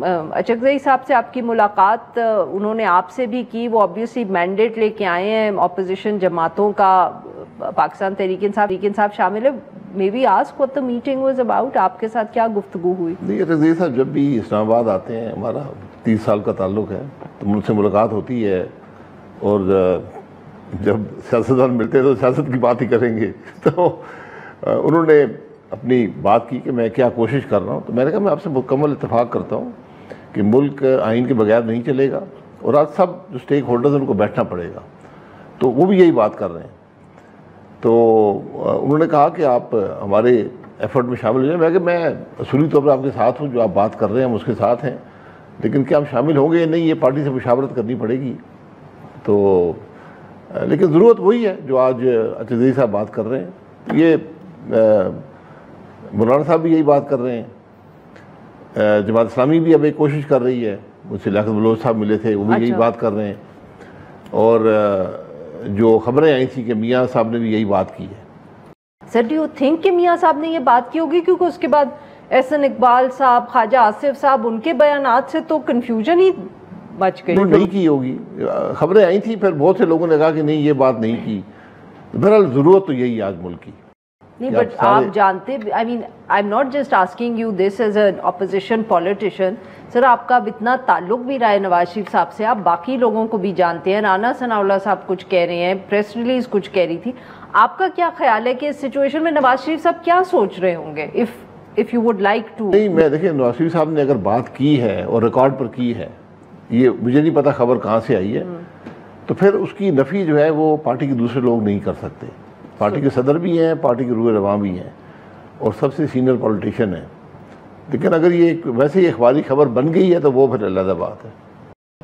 अचकज़ई साहब से आपकी मुलाकात उन्होंने आपसे भी की, वो ऑब्वियसली मैंडेट लेके आए हैं ऑपोजिशन जमातों का, पाकिस्तान तहरीक इंसाफ शामिल है। May be ask what the meeting was about, आपके साथ क्या गुफ्तगू हुई? नहीं, अचकज़ई साहब जब भी इस्लामाबाद आते हैं, हमारा 30 साल का ताल्लुक़ है, तो मुझसे मुलाकात होती है और जब सियासतदान मिलते हैं तो सियासत की बात ही करेंगे। तो उन्होंने अपनी बात की कि मैं क्या कोशिश कर रहा हूँ, तो मैंने कहा मैं आपसे मुकम्मल इत्तेफाक करता हूँ कि मुल्क आइन के बगैर नहीं चलेगा और आज सब जो स्टेक होल्डर्स उनको बैठना पड़ेगा। तो वो भी यही बात कर रहे हैं। तो उन्होंने कहा कि आप हमारे एफर्ट में शामिल हो जाए। मैं कि मैं असूली तौर पर आपके साथ हूँ, जो आप बात कर रहे हैं हम उसके साथ हैं, लेकिन क्या हम शामिल होंगे या नहीं, ये पार्टी से मुशावरत करनी पड़ेगी। तो लेकिन ज़रूरत वही है जो आज अचकज़ई साहब बात कर रहे हैं। ये मौलाना साहब भी यही बात कर रहे हैं, जमात इस्लामी भी अब एक कोशिश कर रही है, मुझसे लियाकत बलोच साहब मिले थे, वो भी यही बात कर रहे हैं, और जो खबरें आई थी कि मियाँ साहब ने भी यही बात की है। सर, डू यू थिंक कि मियाँ साहब ने ये बात की होगी? क्योंकि उसके बाद एहसन इकबाल साहब, ख्वाजा आसिफ साहब, उनके बयानात से तो कन्फ्यूजन ही बच गई। नहीं की होगी, खबरें आई थी, फिर बहुत से लोगों ने कहा कि नहीं ये बात नहीं की। बहरहाल ज़रूरत तो यही आज मुल्क की। नहीं, बट आप जानते, I mean I am not just asking you this as an opposition politician, sir आपका अब इतना ताल्लुक भी रहा है नवाज शरीफ साहब से, आप बाकी लोगों को भी जानते हैं। राना सनाउल्लाह साहब कुछ कह रहे हैं, प्रेस रिलीज कुछ कह रही थी। आपका क्या ख्याल है कि इस सिचुएशन में नवाज शरीफ साहब क्या सोच रहे होंगे? If you would like to. नहीं, मैं देखिए, नवाज शरीफ साहब ने अगर बात की है और रिकॉर्ड पर की है, ये मुझे नहीं पता खबर कहाँ से आई है, तो फिर उसकी नफ़ी जो है वो पार्टी के दूसरे लोग नहीं कर सकते। पार्टी के सदर भी हैं, पार्टी के रूह रवां भी हैं और सबसे सीनियर पॉलिटिशियन है। लेकिन अगर ये वैसे ही अखबारी खबर बन गई है तो वो फिर अलग बात है।